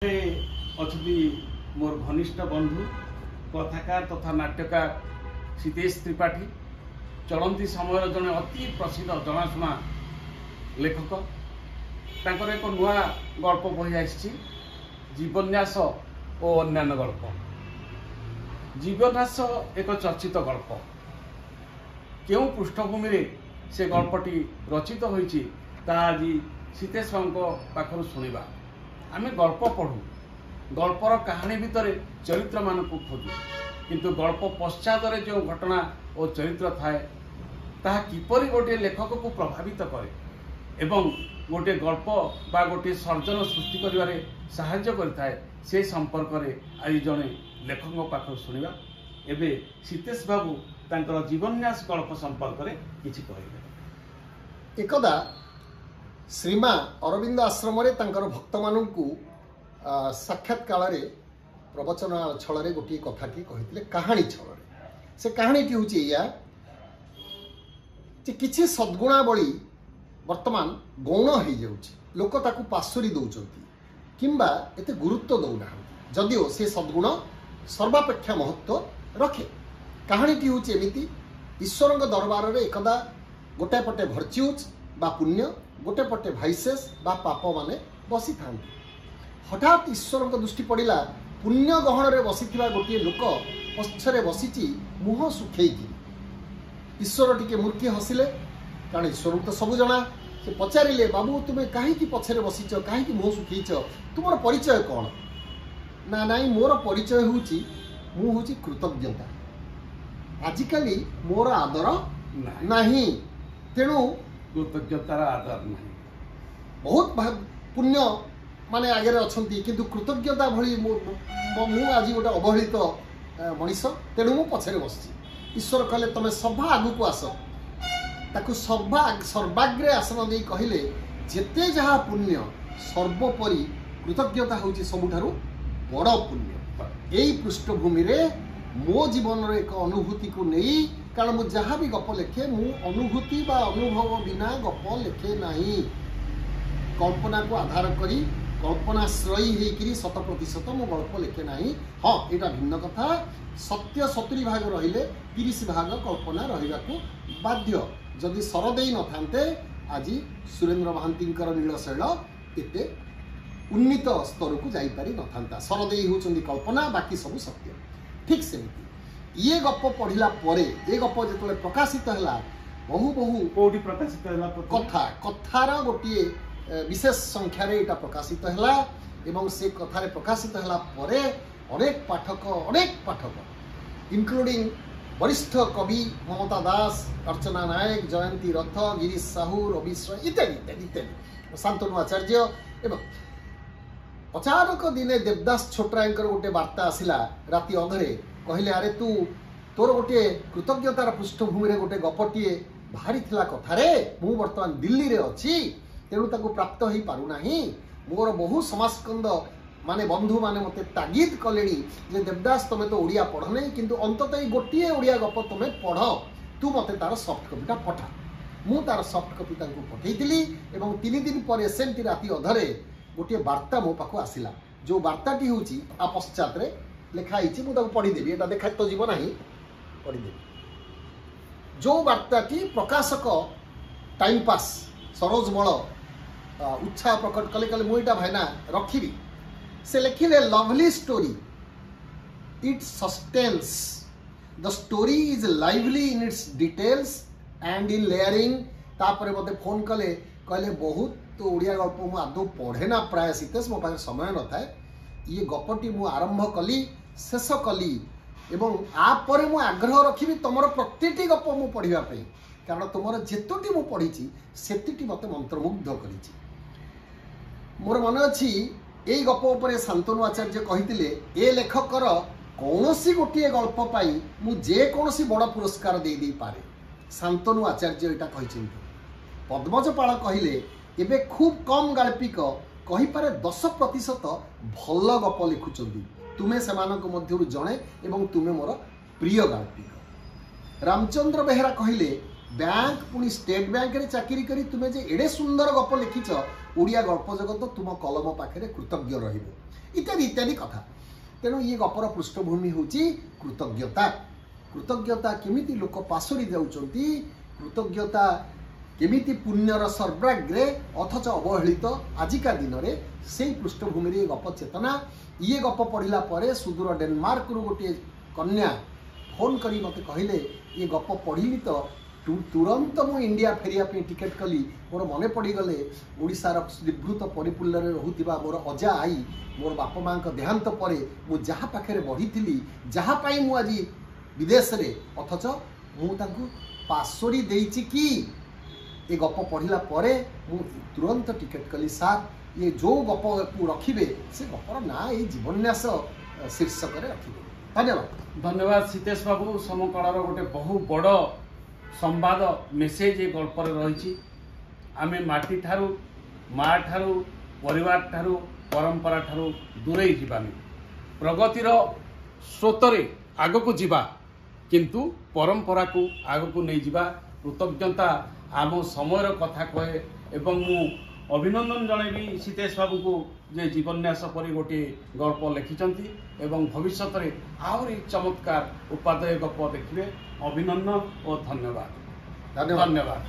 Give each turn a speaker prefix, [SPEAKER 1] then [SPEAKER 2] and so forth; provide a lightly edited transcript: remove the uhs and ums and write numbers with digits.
[SPEAKER 1] अच्छी मोर घनिष्ठ बंधु कथाकार तथा नाट्यकार सीतेश त्रिपाठी चलती समय जड़े अति प्रसिद्ध जनाशुना लेखक तांकर एक नुआ गल्प बही आसी जीवन्यास और अन्यान्य गल्प। जीवन्यास एक चर्चित गल्प क्यों पृष्ठभूमि रे से गल्पटी रचित होईची ता आज सीतेश बाबू पाखर शुणा। आम गल्प पढ़ू गल्पर कहानी भितर चरित्र मान को खोजू किंतु गल्प पश्चात जो घटना और चरित्र थाए ताहा किपरि गोटे लेखक को प्रभावित करे एवं गोटे गल्प बा गोटे सर्जन सृष्टि करिवारे सहाय्य करिथाए से संपर्क रे आज जने लेखक पाखर शुणा। एबे सीतेश बाबू तांकर जीवन्यास गल्प संपर्क रे किछि कहिबे।
[SPEAKER 2] एकदा श्रीमा अरविंद आश्रम रे तांकर भक्त मानू साक्षात काल रे प्रवचन छल गोटे कथाटी कही कहानी छल से कहानीटी हूँ या किसी सद्गुणावली वर्तमान गौण हो जाऊँगी लोक ताकू पाशुरी दौरान किंबा एते गुरुत्व दौना जदिओ से सद्गुण सर्वापेक्षा महत्व रखे। कहानीटी हूँ एमती ईश्वर दरबार रे एकदा गोटे पटे भर्च्यूज बा पुण्य गोटे पटे भाइसेस बा पाप माने बसी था। हठात ईश्वर दृष्टि पड़ा पुण्य गहन रे बसी गोटे लोक पछरे बसी मुह सुखई। ईश्वर टिके मूर्ति हसिले कारण ईश्वर तो सब जना। से पचारे बाबू तुम्हें कहीं पछरे बसीच कहीं मुह सुखईच तुम परिचय कौन ना नाई मोर परिचय हूँ कृतज्ञता। आजिकाली मोर आदर नहीं तेणु
[SPEAKER 1] कृतज्ञतार आदर नहीं।
[SPEAKER 2] बहुत पुण्य माने आगे अच्छा किंतु कृतज्ञता भली मु आज गोटे अवहेलित मनीष तेणु मु पछरे बसची। ईश्वर कहले तमें सभा आगु को आस ताकू सभा सर्वाग्रे आसन दे कहले जेते जहा पुण्य सर्वोपरि कृतज्ञता होची सबुठारु बड़ पुण्य। एई पृष्ठभूमि रे मो जीवन रे एक अनुभूति को नहीं कारण मु जहाँ भी गप लिखे मु अनुभूति बा अनुभव बिना गप लिखे नहीं। कल्पना को आधार करी कल्पनाश्रयी होकर 100% मु गल्प लिखे नहीं। हाँ यहाँ भिन्न कथा सत्य 70 भाग रहिले 30 भाग कल्पना रहिबाकू बाध्य। जदि सरदेई न थांते आज सुरेंद्र महांतींकर नीलशैल एते उन्नीत स्तर को जाई पारि न थांता। सरदेई होचंदी कल्पना बाकी सब सत्य। ठीक सेमती ये गप पढ़िला परे ये गप जो प्रकाशित है बहु बहु
[SPEAKER 1] कोटी प्रकाशित है
[SPEAKER 2] कथा कथार गोटे विशेष संख्यार यहाँ प्रकाशित है एवं से कथार प्रकाशित है परे अनेक पाठक इंक्लूडिंग वरिष्ठ कवि ममता दास अर्चना नायक जयंती रथ गिरीश साहू रवि इत्यादि इत्यादि इत्यादि शांतनु आचार्य एवं अचानक दिने देवदास छोटराय गोटे वार्ता आसला राति अधरे कहले अरे तू तोर गोटे कृतज्ञतार पृष्ठभूमि गोटे गपटीए बाहरी कथारे मु वर्तमान दिल्ली रे अच्छी तेणु ताकू प्राप्त हो पारुना मोर बहु समाजस्कंद माने बंधु माने मते तागिद कले जे देवदास तुम तो ओडिया पढ़ नहीं किंतु अंततः गोटे ओडिया गप तुम पढ़ तू मते तार सॉफ्ट कॉपीटा पठा। मु तार सॉफ्ट कॉपी तांको पठेइतिली एवं 3 दिन पर सेमती राति अधरे गोटे वार्ता मो पाखु आसिला जो वार्ताटी होची आ पश्चात रे लिखा हिची मु ताको पढ़ी देबी एटा देखा तो जीवन नाही पढ़ी देबी। जो वार्ताटी प्रकाशक टाइम पास सरोज बल उत्साह प्रकट कले कले मुईटा भाईना रखिबी से लिखिले lovely story it sustains the story is lively in its details and in layering. तापर मते फोन कले कहले बहुत तो ओडिया गल्प मु आदौ पढ़े ना प्राय सीतेश मो पाखे समय न थाए ये गपटी मु आरंभ कली शेष कली एवं आपर मु आग्रह रखिबी तुमर प्रत्येकटी गप मु पढ़िबा पई कारण तुमर जेतोटी मु पढ़ी सेतिटी मते मंत्रमुग्ध करिछि। मोर मन अच्छी यही गप उपर शांतनु आचार्य कही ए लेखकर कौनसी गोटे गल्प पाई मु जेकोसी बड़ पुरस्कार दे दे पारे। शांतनु आचार्य यहाँ कही पद्मजपाल कहले एबे खूब कम गाल्पिक कहीपे 10% भल गप लिखुंट तुम्हें से मध्य जड़े एवं तुम्हें मोर प्रिय गाल्पिक। रामचंद्र बेहेरा कहले बैंक पुणी स्टेट बैंक रे चाकरी करी तुम्हें जे एडे सुंदर गप लिखिच ओडिया गल्प जगत तुम कलम पाखे कृतज्ञ रहिबो इत्यादि इत्यादि कथा। तेणु ये गपर पृष्ठभूमि होची कृतज्ञता। कृतज्ञता केमिति लोक पासोरी जाउचंती, कृतज्ञता केमिति पुण्यर सर्वाग्रे अथच अवहेलित आजिका दिन रे सेई पृष्ठभूमि रे गप चेतना। ये गप पढ़िला परे सुदूर डेनमार्क रु गोटे कन्या फोन करी मते कहिले ये गप पढ़िली तो तुरंत मु इंडिया फेरिया पे टिकेट कली। मोर मने पड़ी गले ओडिशार निवृत्त परिपुल्ल रे रहुतिबा मोर अजा आई मोर बापा मां का देहांत परे मु जहा पाखे बढ़ी जहा पाई मु आज विदेश रे अथच मु तांकु पासोरी देइछि कि ये गप पढ़िला परे मु तुरंत टिकेट कली। सार ये जो गप को रखिबे से गपर ना ये जीवन्यास शीर्षक रे रखिबे। धन्यवाद।
[SPEAKER 1] धन्यवाद सीतेश बाबू। समकाल गोटे बहु बड़ संवाद मेसेज ये गल्प रही। आम माटी ठारू माँ ठारू परिवार ठारू परंपरा ठारू दूरे जावानी प्रगतिर स्रोतरे आगक जीवा किंतु परंपरा को आगक नहीं जीवा। कृतज्ञता आम समय कथा कहे एवं मु अभिनंदन जनइबी सीतेश बाबू को जे जीवन्यास परि गोटे गल्प लिखिंट एवं भविष्य में आहरी चमत्कार उपादेय गप देखिए। अभिनंदन और धन्यवाद।
[SPEAKER 2] धन्यवाद।
[SPEAKER 1] धन्यवाद।